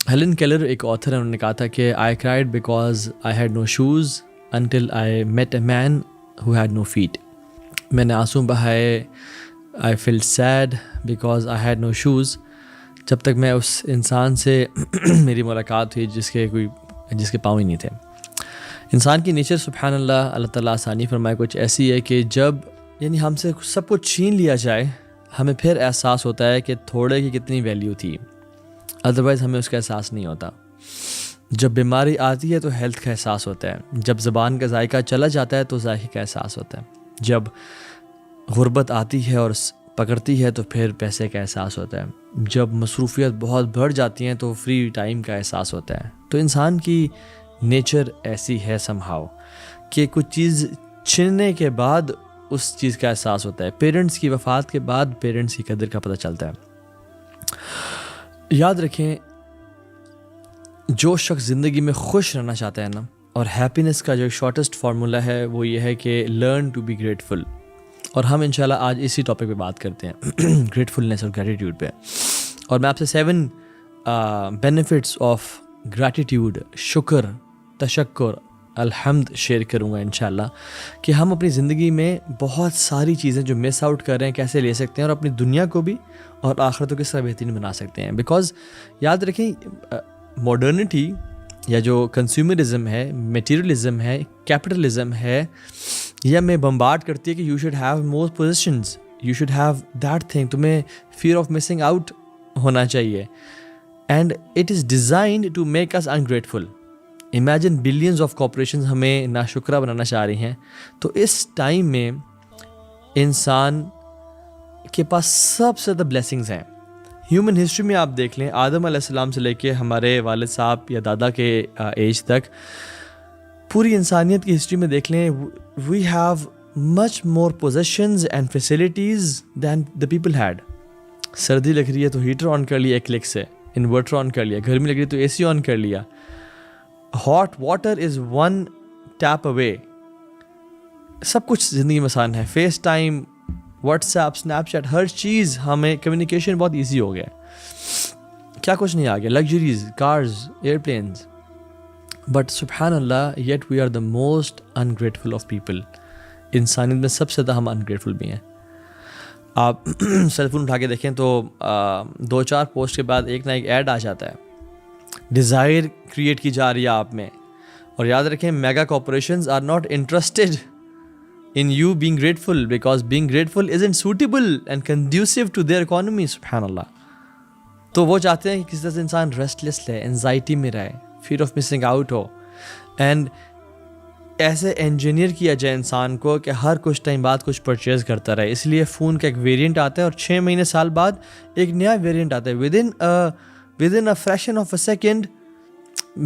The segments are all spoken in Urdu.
ہیلن کیلر ایک آتھر ہے, انہوں نے کہا تھا کہ I cried because I had no shoes until I met a man who had no feet. میں نے آنسو بہائے, I felt sad because I had no shoes, جب تک میں اس انسان سے میری ملاقات ہوئی جس کے پاؤں ہی نہیں تھے. انسان کی نیچر سبحان اللہ, اللہ تعالیٰ آسانی فرمائے, کچھ ایسی ہے کہ جب یعنی ہم سے سب کچھ چھین لیا جائے, ہمیں پھر احساس ہوتا ہے کہ تھوڑے کی کتنی ویلیو تھی, ادروائز ہمیں اس کا احساس نہیں ہوتا. جب بیماری آتی ہے تو ہیلتھ کا احساس ہوتا ہے, جب زبان کا ذائقہ چلا جاتا ہے تو ذائقے کا احساس ہوتا ہے, جب غربت آتی ہے اور پکڑتی ہے تو پھر پیسے کا احساس ہوتا ہے, جب مصروفیت بہت بڑھ جاتی ہیں تو فری ٹائم کا احساس ہوتا ہے. تو انسان کی نیچر ایسی ہے somehow کہ کچھ چیز چھننے کے بعد اس چیز کا احساس ہوتا ہے. پیرنٹس کی وفات کے بعد پیرنٹس کی قدر کا پتہ چلتا ہے. یاد رکھیں, جو شخص زندگی میں خوش رہنا چاہتا ہے نا, اور ہیپینس کا جو شارٹیسٹ فارمولا ہے وہ یہ ہے کہ لرن ٹو بی گریٹفل. اور ہم انشاءاللہ آج اسی ٹاپک پہ بات کرتے ہیں, گریٹفلنس اور گریٹیوڈ پہ. اور میں آپ سے 7 بینیفٹس آف گریٹیٹیوڈ, شکر, تشکر, الحمد شیئر کروں گا انشاءاللہ, کہ ہم اپنی زندگی میں بہت ساری چیزیں جو مس آؤٹ کر رہے ہیں کیسے لے سکتے ہیں, اور اپنی دنیا کو بھی اور آخرت کو کس طرح بہترین بنا سکتے ہیں. بیکاز یاد رکھیں, ماڈرنٹی یا جو کنزیومرزم ہے, میٹیریلزم ہے, کیپٹلزم ہے, یہ ہمیں بمبارڈ کرتی ہے کہ you should have more possessions, you should have that thing, تمہیں فیئر آف مسنگ آؤٹ ہونا چاہیے. And it is designed to make us ungrateful. Imagine billions of corporations ہمیں ناشکرہ بنانا چاہ رہی ہیں. تو اس ٹائم میں انسان کے پاس سب سے زیادہ بلیسنگز ہیں. ہیومن ہسٹری میں آپ دیکھ لیں, آدم علیہ السلام سے لے کے ہمارے والد صاحب یا دادا کے ایج تک, پوری انسانیت کی ہسٹری میں دیکھ لیں, we have much more possessions and facilities than the people had. سردی لگ رہی ہے تو ہیٹر آن کر لیا ایک کلک سے, انورٹر آن کر لیا, گرمی لگ رہی ہے تو اے سی آن کر لیا, hot water is 1 tap away. سب کچھ زندگی میں آسان ہے. FaceTime, WhatsApp, Snapchat, ہر چیز ہمیں کمیونیکیشن بہت ایزی ہو گیا. کیا کچھ نہیں آ گیا, لگژریز, کارز, ایئرپلینز. بٹ سبحان اللہ, yet we are the most ungrateful of people. انسانیت میں سب سے زیادہ ہم انگریٹفل بھی ہیں. آپ سیل فون اٹھا کے دیکھیں تو 2-4 پوسٹ کے بعد ایک نہ ایک ایڈ آ جاتا ہے, ڈیزائر کریٹ کی جا رہی ہے آپ میں. اور یاد رکھیں, mega corporations are not interested in you being grateful because being grateful isn't suitable and conducive to their economy. سبحان اللہ. تو وہ چاہتے ہیں کہ کسی طرح سے انسان ریسٹلیس رہے, انزائٹی میں رہے, fair of missing out who, and ایسے انجینئر کیا جائے انسان کو کہ ہر کچھ ٹائم بعد کچھ پرچیز کرتا رہے. اس لیے فون کا ایک ویریئنٹ آتا ہے اور 6 مہینے سال بعد ایک نیا ویریئنٹ آتا ہے. within a fraction of a second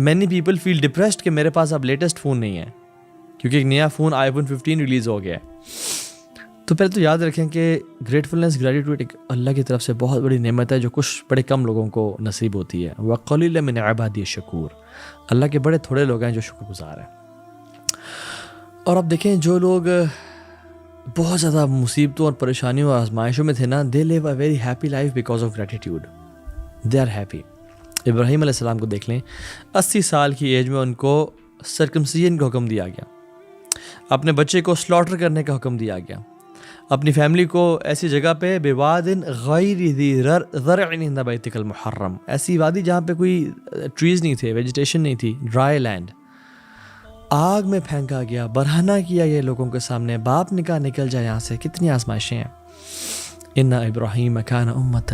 many people feel depressed کہ میرے پاس اب لیٹسٹ فون نہیں ہے, کیونکہ ایک نیا فون iPhone 15 ریلیز ہو گیا ہے. تو پہلے تو یاد رکھیں کہ گریٹفلنس, گریٹیٹیوڈ ایک اللہ کی طرف سے بہت بڑی نعمت ہے جو کچھ بڑے کم لوگوں کو نصیب ہوتی ہے. وَقَلِيلًا مِنْ عِبَادِيَ الشَّكُورُ. اللہ کے بڑے تھوڑے لوگ ہیں جو شکر گزار ہیں. اور اب دیکھیں, جو لوگ بہت زیادہ مصیبتوں اور پریشانیوں اور آزمائشوں میں تھے نا, they live a very happy life because of gratitude. They are happy. ابراہیم علیہ السلام کو دیکھ لیں, 80 سال کی ایج میں ان کو سرکمسیژن کا حکم دیا گیا, اپنے بچے کو سلاٹر کرنے کا حکم دیا گیا, اپنی فیملی کو ایسی جگہ پہ بواد غیر ذی زرع عند بیتک المحرم, ایسی وادی جہاں پہ کوئی ٹریز نہیں تھے, ویجیٹیشن نہیں تھی, ڈرائی لینڈ, آگ میں پھینکا گیا, برہنہ کیا یہ لوگوں کے سامنے, باپ نے کہا نکل جائے یہاں سے. کتنی آزمائشیں ہیں. ان ابراہیم کان امۃ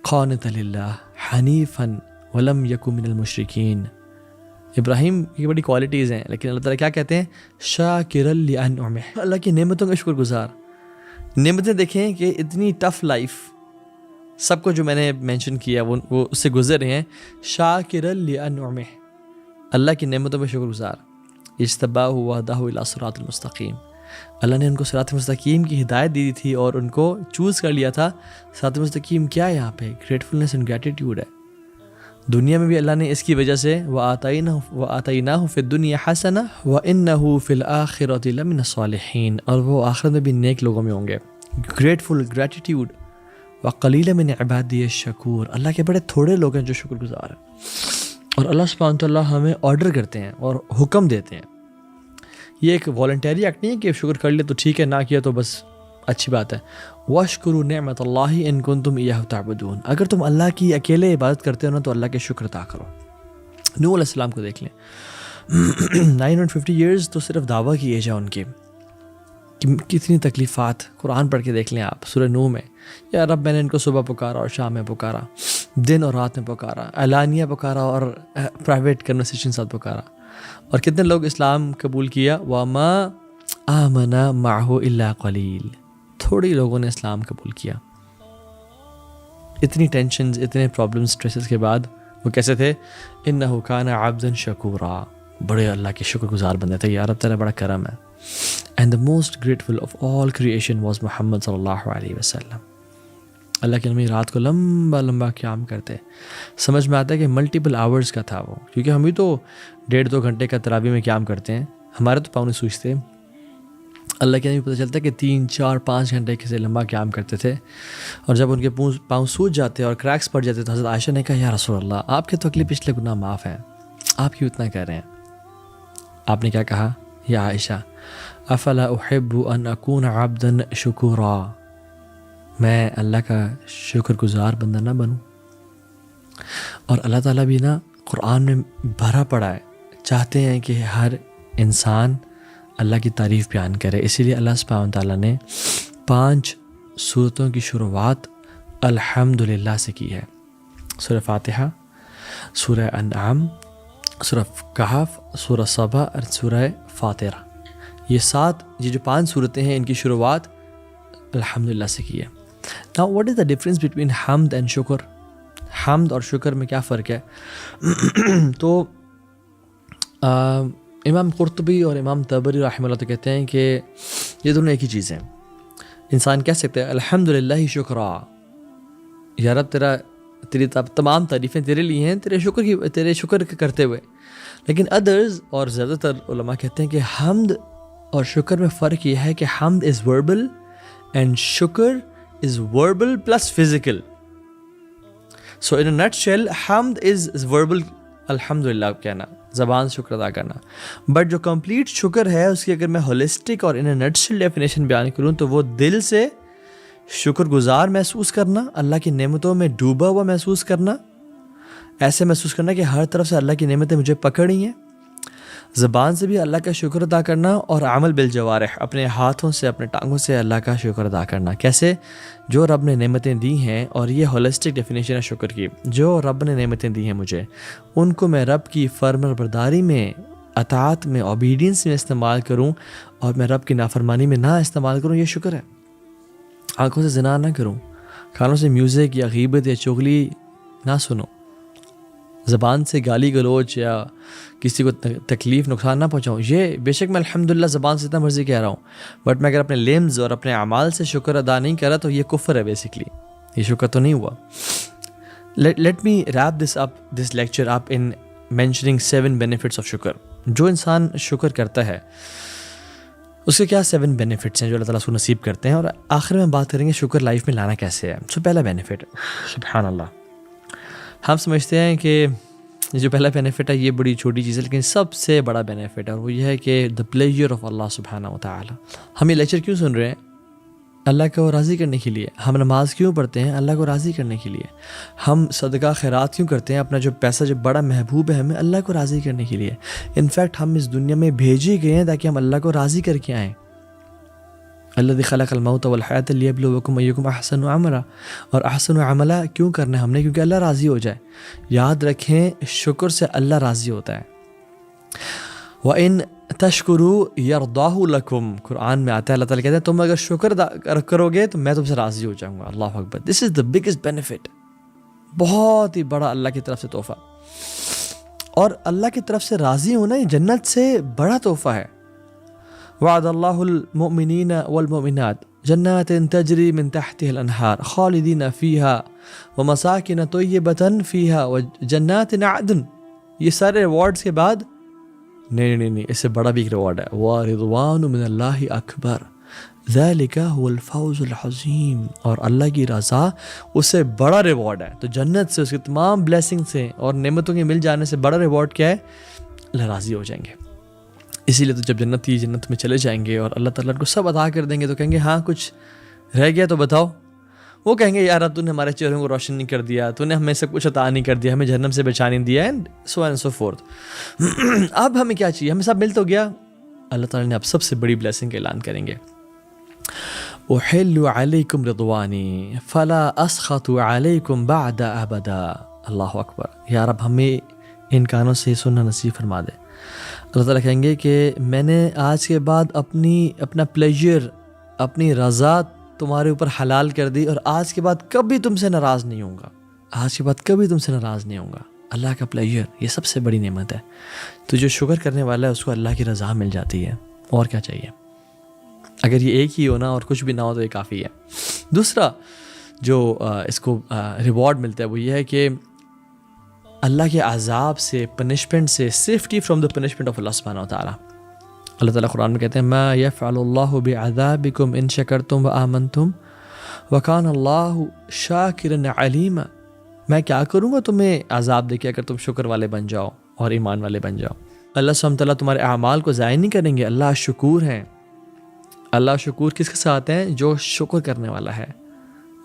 قانتا للہ حنیفا ولم یک من المشرکین. ابراہیم کی بڑی کوالٹیز ہیں, لیکن اللہ تعالیٰ کیا کہتے ہیں, شاکرا لانعمہ, اللہ کی نعمتوں کا شکر گزار. نعمتیں دیکھیں کہ اتنی ٹف لائف سب کو جو میں نے مینشن کیا وہ اس سے گزر رہے ہیں. شاکرا لانعمہ, اللہ کی نعمتوں پہ شکر گزار. اجتباہ وہداہ الی صراط المستقیم, اللہ نے ان کو صراط مستقیم کی ہدایت دی تھی اور ان کو چوز کر لیا تھا. صراط مستقیم کیا ہے یہاں پہ, گریٹفلنس اینڈ گریٹیٹیوڈ ہے. دنیا میں بھی اللہ نے اس کی وجہ سے وَآتَيْنَاهُ فِي الدُّنْيَا حَسَنَةً وَإِنَّهُ فِي الْآخِرَةِ لَمِنَ الصَّالِحِينَ, اور وہ آخرت میں بھی نیک لوگوں میں ہوں گے. Grateful, gratitude. وَقَلِيلًا مِنْ عِبَادِيَ الشَّكُورُ, اللہ کے بڑے تھوڑے لوگ ہیں جو شکر گزار ہیں. اور اللہ سبحانہ وتعالیٰ ہمیں آرڈر کرتے ہیں اور حکم دیتے ہیں. یہ ایک والنٹری ایکٹ نہیں ہے کہ شکر کر لے تو ٹھیک ہے، نہ کیا تو بس اچھی بات ہے. واشکروا نعمت اللہ ان کنتم ایاہ تعبدون. اگر تم اللہ کی اکیلے عبادت کرتے ہو نا تو اللہ کے شکر ادا کرو. نوح علیہ السلام کو دیکھ لیں 950 ایئرز تو صرف دعویٰ کی ایج ہے ان کی. کتنی تکلیفات قرآن پڑھ کے دیکھ لیں آپ سورہ نوح میں. یا رب میں نے ان کو صبح پکارا اور شام میں پکارا، دن اور رات میں پکارا، اعلانیہ پکارا اور پرائیویٹ کنورسیشن ساتھ پکارا. اور کتنے لوگ اسلام قبول کیا؟ وَمَا آمَنَ مَعْهُ إِلَّا قَلِيلٌ. تھوڑی لوگوں نے اسلام قبول کیا. اتنی ٹینشنز، اتنے پرابلمز، اسٹریسز کے بعد وہ کیسے تھے؟ إِنَّهُ كَانَ عَبْدًا شَكُورًا. بڑے اللہ کے شکر گزار بندے تھے. یا رب تیرا بڑا کرم ہے. And the most grateful of all creation was محمد صلی اللہ علیہ وسلم. اللہ کے نبی رات کو لمبا لمبا قیام کرتے. سمجھ میں آتا ہے کہ ملٹیپل آورز کا تھا وہ، کیونکہ ہم بھی تو 1.5-2 گھنٹے کا تراویح میں قیام کرتے ہیں. ہمارے تو پاؤں نہیں سوچتے. اللہ کے نبی پتہ چلتا ہے کہ 3-4-5 گھنٹے سے لمبا قیام کرتے تھے. اور جب ان کے پاؤں سوج جاتے اور کریکس پڑ جاتے تو حضرت عائشہ نے کہا یا رسول اللہ آپ کے تو اگلے پچھلے گناہ معاف ہیں، آپ کیوں اتنا کہہ رہے ہیں؟ آپ نے کیا کہا؟ یا عائشہ افلا احب ان اکون عبدا شکورا. میں اللہ کا شکر گزار بندہ نہ بنوں؟ اور اللہ تعالیٰ بھی نا قرآن میں بھرا پڑا ہے، چاہتے ہیں کہ ہر انسان اللہ کی تعریف بیان کرے. اسی لیے اللہ سبحانہ تعالیٰ نے 5 سورتوں کی شروعات الحمدللہ سے کی ہے. سورہ فاتحہ، سورہ انعام، سورہ کہف، سورہ صبا اور سورہ فاطر. یہ 7 یہ جو 5 صورتیں ہیں ان کی شروعات الحمدللہ سے کی ہے. Now what is the difference between حمد and شکر؟ حمد اور شکر میں کیا فرق ہے؟ تو امام قرطبی اور امام طبری رحمہ اللہ تو کہتے ہیں کہ یہ دونوں ایک ہی چیز ہیں. انسان کہہ سکتے ہیں الحمدللہ شکرا، یا رب تیری تمام تعریفیں تیرے لیے ہیں، تیرے شکر کرتے ہوئے. لیکن ادرز اور زیادہ تر علماء کہتے ہیں کہ حمد اور شکر میں فرق یہ ہے کہ حمد از وربل اینڈ شکر is verbal plus physical. So in a nut shell حمد از وربل الحمدللہ کہنا، زبان سے شکر ادا کرنا. بٹ جو کمپلیٹ شکر ہے اس کی اگر میں ہولسٹک اور ان اے نٹ شیل ڈیفینیشن بیان کروں تو وہ دل سے شکر گزار محسوس کرنا، اللہ کی نعمتوں میں ڈوبا ہوا محسوس کرنا، ایسے محسوس کرنا کہ ہر طرف سے اللہ کی نعمتیں مجھے پکڑی ہیں. زبان سے بھی اللہ کا شکر ادا کرنا، اور عمل بالجوارح اپنے ہاتھوں سے اپنے ٹانگوں سے اللہ کا شکر ادا کرنا. کیسے؟ جو رب نے نعمتیں دی ہیں، اور یہ ہولسٹک ڈیفینیشن ہے شکر کی، جو رب نے نعمتیں دی ہیں مجھے ان کو میں رب کی فرمانبرداری میں، اطاعت میں، اوبیڈینس میں استعمال کروں، اور میں رب کی نافرمانی میں نہ استعمال کروں. یہ شکر ہے. آنکھوں سے زنا نہ کروں، کانوں سے میوزک یا غیبت یا چغلی نہ سنو، زبان سے گالی گلوچ یا کسی کو تکلیف نقصان نہ پہنچاؤں. یہ بے شک میں الحمدللہ زبان سے اتنا مرضی کہہ رہا ہوں، بٹ میں اگر اپنے لیمز اور اپنے اعمال سے شکر ادا نہیں کرا تو یہ کفر ہے. بیسکلی یہ شکر تو نہیں ہوا. Let me rape this lecture up in mentioning 7 benefits of شکر. جو انسان شکر کرتا ہے اس کے کیا 7 بینیفٹس ہیں جو اللہ تعالیٰ اس کو نصیب کرتے ہیں، اور آخر میں بات کریں گے شکر لائف میں لانا کیسے ہے. سو پہلا بینیفٹ، سبحان اللہ، ہم سمجھتے ہیں کہ جو پہلا بینیفٹ ہے یہ بڑی چھوٹی چیز ہے، لیکن سب سے بڑا بینیفٹ ہے، اور وہ یہ ہے کہ دا پلیجر آف اللہ سبحانہ و تعالیٰ. ہم یہ لیکچر کیوں سن رہے ہیں؟ اللہ کو راضی کرنے کے لیے. ہم نماز کیوں پڑھتے ہیں؟ اللہ کو راضی کرنے کے لیے. ہم صدقہ خیرات کیوں کرتے ہیں؟ اپنا جو پیسہ جو بڑا محبوب ہے ہمیں، اللہ کو راضی کرنے کے لیے. انفیکٹ ہم اس دنیا میں بھیجے گئے ہیں تاکہ ہم اللہ کو راضی کر کے آئیں. الذی خلق الموت والحیاۃ لیبلوکم ایکم احسن عملا. اور احسن عملا کیوں کرنا ہے ہم نے؟ کیونکہ اللہ راضی ہو جائے. یاد رکھیں شکر سے اللہ راضی ہوتا ہے. وَإِن تَشْكُرُوا يَرْضَاهُ لَكُمْ. قرآن میں آتا ہے اللہ تعالیٰ کہتے ہیں تم اگر شکر کرو گے تو میں تم سے راضی ہو جاؤں گا. اللہ اکبر. دس از دا بگیسٹ بینیفٹ. بہت ہی بڑا اللہ کی طرف سے تحفہ. اور اللہ کی طرف سے راضی ہونا یہ جنت سے بڑا تحفہ ہے. وعد اللہ المؤمنین والمؤمنات جنات تجری من تحتها الانہار خالدین فیہا ومساکن طیبۃ فیہا وجنات عدن. یہ سارے ریوارڈز کے بعد نہیں اس سے بڑا بھی ایک ریوارڈ ہے. ورضوان من اللہ اکبر. ذالک هو الفوز العظیم، اور اللہ کی رضا اس سے بڑا ریوارڈ ہے. تو جنت سے، اس کے تمام بلیسنگ سے اور نعمتوں کے مل جانے سے بڑا ریوارڈ کیا ہے؟ اللہ راضی ہو جائیں گے. اسی لیے تو جب جنت میں چلے جائیں گے اور اللہ تعالیٰ کو سب عطا کر دیں گے تو کہیں گے ہاں کچھ رہ گیا تو بتاؤ. وہ کہیں گے یار اب تو نے ہمارے چہروں کو روشن نہیں کر دیا، تو نے ہمیں سب کچھ عطا نہیں کر دیا، ہمیں جہنم سے بچا نہیں دیا، and so and so forth. اب ہمیں کیا چاہیے؟ ہمیں سب مل تو گیا. اللہ تعالیٰ نے اب سب سے بڑی بلیسنگ کا اعلان کریں گے. احل علیکم رضوانی فلا اسخط علیکم بعد ابدا. اللہ اکبر. یا رب ہمیں ان کانوں سے سننا نصیب فرما دے. اللہ تعالیٰ کہیں گے کہ میں نے آج کے بعد اپنا پلیجر، اپنی رضا تمہارے اوپر حلال کر دی، اور آج کے بعد کبھی تم سے ناراض نہیں ہوں گا. آج کے بعد کبھی تم سے ناراض نہیں ہوں گا. اللہ کا پلیجر یہ سب سے بڑی نعمت ہے. تو جو شکر کرنے والا ہے اس کو اللہ کی رضا مل جاتی ہے. اور کیا چاہیے؟ اگر یہ ایک ہی ہو نا اور کچھ بھی نہ ہو تو یہ کافی ہے. دوسرا جو اس کو ریوارڈ ملتا ہے وہ یہ ہے کہ اللہ کے عذاب سے، پنشمنٹ سے، safety from the punishment of اللہ سبحانہ و تعالیٰ. اللہ تعالیٰ قرآن میں کہتے ہیں ما یفعل اللہ بعذابکم ان شکرتم وآمنتم وکان اللہ شاکرا علیما. میں کیا کروں گا تمہیں عذاب دے کے اگر تم شکر والے بن جاؤ اور ایمان والے بن جاؤ. اللہ سبحانہ و تعالیٰ تمہارے اعمال کو ضائع نہیں کریں گے. اللہ شکور ہیں. اللہ شکور کس کے ساتھ ہیں؟ جو شکر کرنے والا ہے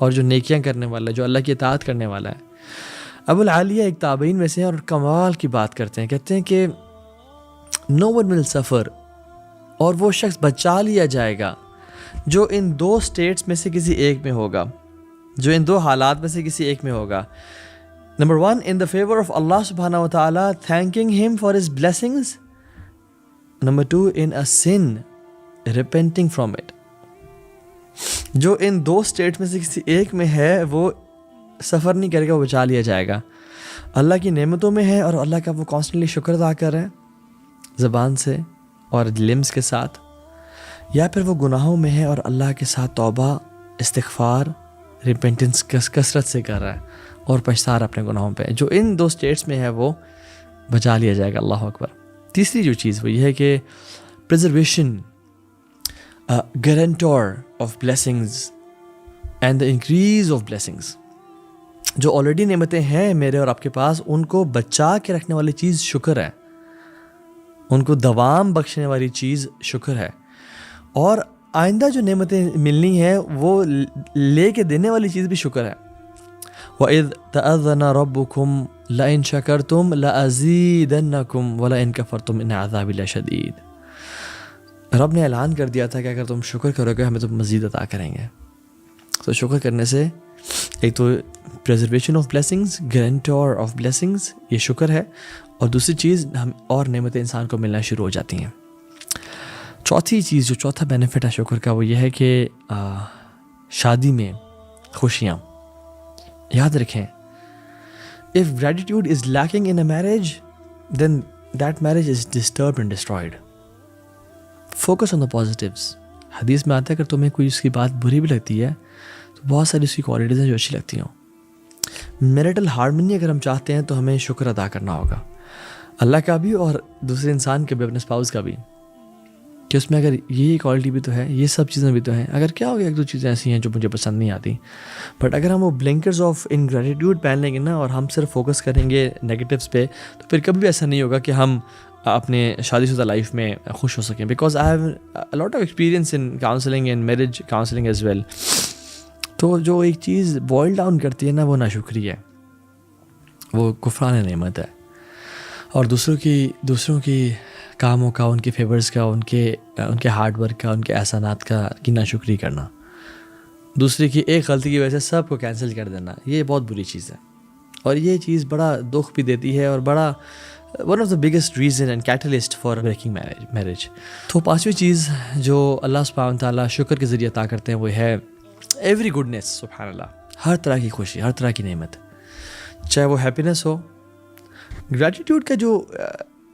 اور جو نیکیاں کرنے والا ہے، جو اللہ کی اطاعت کرنے والا ہے. ابو العالیہ ایک تابعین میں سے ہیں اور کمال کی بات کرتے ہیں. کہتے ہیں کہ no one will suffer، اور وہ شخص بچا لیا جائے گا جو ان دو سٹیٹس میں سے کسی ایک میں ہوگا، جو ان دو حالات میں سے کسی ایک میں ہوگا. Number 1 in the favor of Allah subhanahu wa ta'ala, thanking him for his blessings. Number 2 in a sin, repenting from it. جو ان دو سٹیٹس میں سے کسی ایک میں ہے وہ سفر نہیں کرے گا، وہ بچا لیا جائے گا. اللہ کی نعمتوں میں ہے اور اللہ کا وہ کانسٹنٹلی شکر ادا کر رہا ہے زبان سے اور لمز کے ساتھ، یا پھر وہ گناہوں میں ہے اور اللہ کے ساتھ توبہ، استغفار، ریپینٹنس کثرت سے کر رہا ہے اور پچھتا رہا اپنے گناہوں پہ. جو ان دو سٹیٹس میں ہے وہ بچا لیا جائے گا. اللہ اکبر. تیسری جو چیز وہ یہ ہے کہ preservation, guarantor of blessings and the increase of blessings. جو آلریڈی نعمتیں ہیں میرے اور آپ کے پاس، ان کو بچا کے رکھنے والی چیز شکر ہے، ان کو دوام بخشنے والی چیز شکر ہے، اور آئندہ جو نعمتیں ملنی ہیں وہ لے کے دینے والی چیز بھی شکر ہے. وَإِذْ تَأَذَّنَ رَبُّكُمْ لَإِن شَكَرْتُمْ لَأَزِيدَنَّكُمْ وَلَإِن كَفَرْتُمْ إِنَّ عَذَابِي لَشَدِيدٌ. رب نے اعلان کر دیا تھا کہ اگر تم شکر کرو گے ہمیں تم مزید عطا کریں گے. تو شکر کرنے سے ایک تو preservation of blessings, guarantor of blessings, یہ شکر ہے، اور دوسری چیز ہم اور نعمتیں انسان کو ملنا شروع ہو جاتی ہیں. چوتھی چیز، جو چوتھا بینیفٹ ہے شکر کا، وہ یہ ہے کہ شادی میں خوشیاں. یاد رکھیں if gratitude is lacking in a marriage then that marriage is disturbed and destroyed. Focus on the positives. حدیث میں آتا ہے اگر تمہیں کوئی اس کی بات بری بھی لگتی ہے تو بہت ساری اس کی کوالٹیز ہیں جو اچھی لگتی ہوں. میریٹل ہارمنی اگر ہم چاہتے ہیں تو ہمیں شکر ادا کرنا ہوگا، اللہ کا بھی اور دوسرے انسان کے بھی، اپنے اسپاؤس کا بھی، کہ اس میں اگر یہ کوالٹی بھی تو ہے، یہ سب چیزیں بھی تو ہیں. اگر کیا ہو گیا ایک دو چیزیں ایسی ہیں جو مجھے پسند نہیں آتی، بٹ اگر ہم وہ بلنکرز آف انگریٹیوڈ پہن لیں گے نا اور ہم صرف فوکس کریں گے نیگیٹیوز پہ، تو پھر کبھی بھی ایسا نہیں ہوگا کہ ہم اپنے شادی شدہ لائف میں خوش ہو سکیں. Because I have a lot of experience in counselling and marriage counselling as well. تو جو ایک چیز بوائل ڈاؤن کرتی ہے نا وہ ناشکری ہے، وہ کفران نعمت ہے، اور دوسروں کی کاموں کا، ان کے فیورز کا، ان کے ہارڈ ورک کا، ان کے احسانات کا کی ناشکری کرنا، دوسرے کی ایک غلطی کی وجہ سے سب کو کینسل کر دینا، یہ بہت بری چیز ہے، اور یہ چیز بڑا دکھ بھی دیتی ہے اور بڑا one of the biggest reason and catalyst for breaking marriage. تو پانچویں چیز جو اللہ سبحانہ تعالیٰ شکر کے ذریعے عطا کرتے ہیں وہ ہے ایوری گڈنس. سبحان اللہ، ہر طرح کی خوشی، ہر طرح کی نعمت، چاہے وہ ہیپینس ہو. گریٹیٹیوڈ کا جو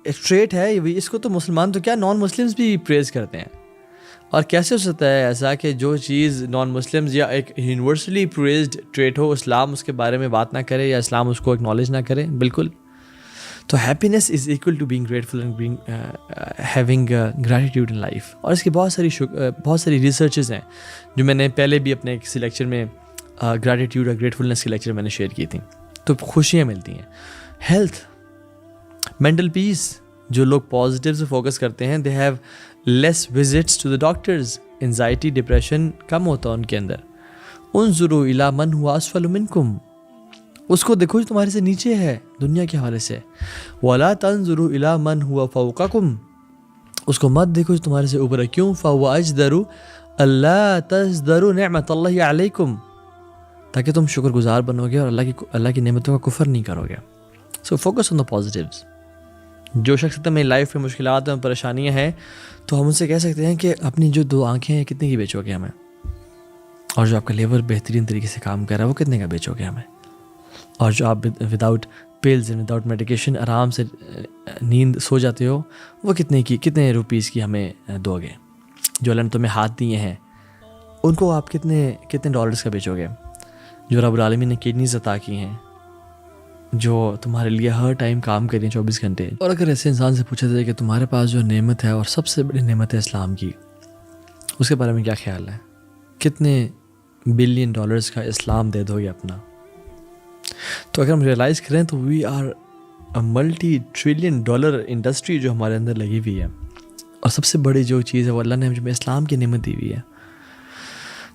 ٹریٹ ہے اس کو تو مسلمان تو کیا نان مسلمز بھی پریز کرتے ہیں. اور کیسے ہو سکتا ہے ایسا کہ جو چیز نان مسلمز یا ایک یونیورسلی پریزڈ ٹریٹ ہو، اسلام اس کے بارے میں بات نہ کرے یا اسلام اس کو اکنالج نہ کرے؟ بالکل. تو happiness is equal to being grateful and being having gratitude in life. اور اس کی بہت ساری ریسرچز ہیں جو میں نے پہلے بھی اپنے کسی لیکچر میں گریٹیٹیوڈ اور گریٹفلنس کے لیکچر میں نے شیئر کی تھیں. تو خوشیاں ملتی ہیں. ہیلتھ, مینٹل پیس, جو لوگ پازیٹیو سے فوکس کرتے ہیں they have less visits to the doctors. Anxiety depression کم ہوتا ہے ان کے اندر. انظروا الی من هو اسفل منکم, اس کو دیکھو جو تمہارے سے نیچے ہے دنیا کے حوالے سے. ولا تنظروا الی من هو فوقکم, اس کو مت دیکھو جو تمہارے سے اوپر ہے. کیوں؟ فهو اجدر الا تزدروا نعمت اللہ علیکم, تاکہ تم شکر گزار بنو گے اور اللہ کی نعمتوں کا کفر نہیں کرو گے. So focus on the positives. جو شخص کہتا ہے میری لائف میں مشکلات ہیں, پریشانیاں ہیں, تو ہم ان سے کہہ سکتے ہیں کہ اپنی جو 2 آنکھیں ہیں کتنے کی بیچو گے ہمیں, اور جو آپ کا لیور بہترین طریقے سے کام کر رہا ہے وہ کتنے کا بیچو گے ہمیں, اور جو آپ without pills and without medication آرام سے نیند سو جاتے ہو وہ کتنے روپیز کی ہمیں دو گے. جو اللہ نے تمہیں ہاتھ دیے ہیں ان کو آپ کتنے ڈالرز کا بیچو گے. جو رب العالمین نے کڈنیز عطا کی ہیں جو تمہارے لیے ہر ٹائم کام کر رہی ہیں 24 گھنٹے. اور اگر ایسے انسان سے پوچھا جائے کہ تمہارے پاس جو نعمت ہے اور سب سے بڑی نعمت ہے اسلام کی, اس کے بارے میں کیا خیال ہے, کتنے بلین ڈالرز کا اسلام دے دو گے اپنا. تو اگر ہم ریئلائز کریں تو we are multi trillion dollar industry جو ہمارے اندر لگی ہوئی ہے, اور سب سے بڑی جو چیز ہے وہ اللہ نے ہمیں اسلام کی نعمت دی ہوئی ہے.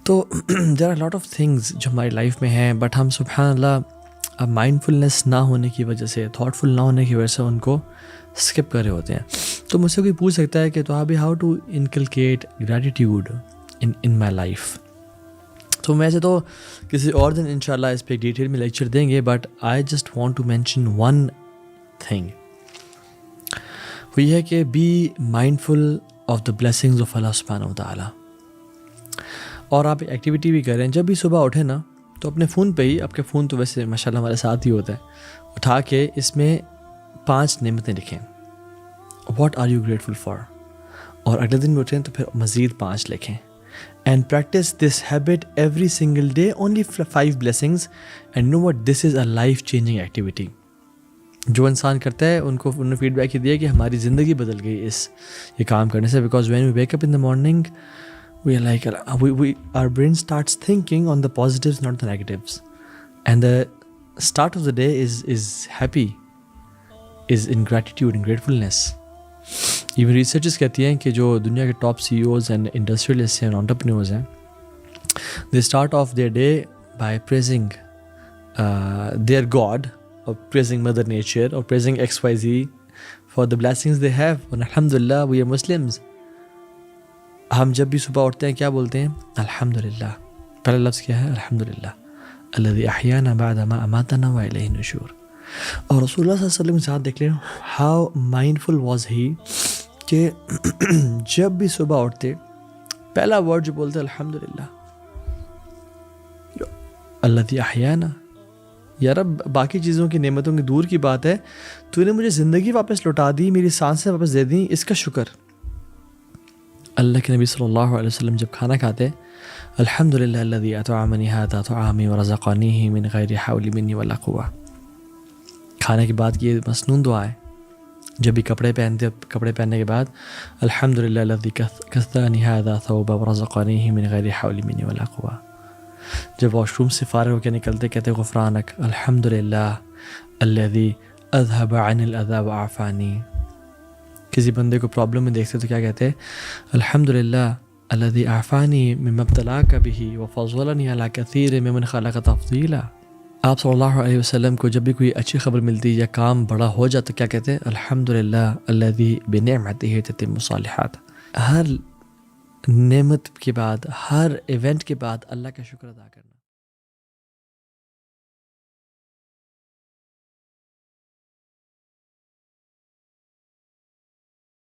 تو there are lot of things جو ہماری لائف میں ہیں, بٹ ہم سبحان اللہ مائنڈفلنس نہ ہونے کی وجہ سے, تھاٹ فل نہ ہونے کی وجہ سے ان کو اسکپ کر رہے ہوتے ہیں. تو مجھ سے کوئی پوچھ سکتا ہے کہ تو ابھی how to inculcate gratitude in my life. تو ویسے تو کسی اور دن انشاءاللہ اس پہ ڈیٹیل میں لیکچر دیں گے, but I just want to mention one thing, وہ یہ ہے کہ be mindful of the blessings of اللہ سبحانہ و تعالیٰ. اور آپ ایکٹیویٹی بھی کریں, جب بھی صبح اٹھیں نا تو اپنے فون پہ ہی, آپ کے فون تو ویسے ماشاءاللہ ہمارے ساتھ ہی ہوتا ہے, اٹھا کے اس میں 5 نعمتیں لکھیں, what are you grateful for, اور اگلے دن بھی اٹھیں تو پھر مزید 5 لکھیں. And practice this habit every single day, only 5 blessings, and know what, this is a life changing activity. جو انسان کرتا ہے انہوں نے فیڈ بیک دیا کہ ہماری زندگی بدل گئی یہ کام کرنے سے. because when we wake up in the morning we are like our brain starts thinking on the positives, not the negatives, and the start of the day is happy, is in gratitude and gratefulness. Even researches کہتی ہیں کہ جو دنیا کے top CEOs and industrialist ہیں, انٹرپرینیورز ہیں, they start of their day by praising their God, اور پریزنگ مدر نیچر, اور praising XYZ for the blessings they have. الحمد للہ وی آر مسلمز. ہم جب بھی صبح اٹھتے ہیں کیا بولتے ہیں؟ الحمد للہ. پہلا لفظ کیا ہے؟ الحمد للہ الذی احیانا بعد ما اماتنا والیہ النشور. اور رسول اللہ صلی اللہ علیہ وسلم کے ساتھ دیکھ لیں ہاؤ مائنڈفل واز ہی, کہ جب بھی صبح اٹھتے پہلا ورڈ جو بولتے الحمد للہ, الذی احیانا. یا رب باقی چیزوں کی نعمتوں کی دور کی بات ہے, تو نے مجھے زندگی واپس لوٹا دی, میری سانسیں واپس دے دیں, اس کا شکر. اللہ کے نبی صلی اللہ علیہ وسلم جب کھانا کھاتے الحمد للہ الذی اطعمنی ھذا طعامی ورزقنیہ من غیر حول منی ولا قوہ. کھانے کے بعد یہ مسنون دعا ہے. جب بھی کپڑے پہننے کے بعد الحمد للہ الذی کسانی ھذا ثوبا ورزقنیہ من غیر حول منی ولا قوہ. جب واش روم سے فارغ ہو کے نکلتے کہتے غفرانک الحمد للہ الذی اذهب عن الاذى وعافانی. کسی بندے کو پرابلم میں دیکھتے تو کیا کہتے ہیں؟ الحمد للہ الذی عافانی مما ابتلاک بہ وفضلنی علی کثیر ممن خلق تفضیلا. آپ صلی اللہ علیہ وسلم کو جب بھی کوئی اچھی خبر ملتی یا کام بڑا ہو جاتا کیا کہتے ہیں؟ الحمد للہ الذی بنعمتہ تتم الصالحات. ہر نعمت کے بعد, ہر ایونٹ کے بعد اللہ کا شکر ادا کرنا.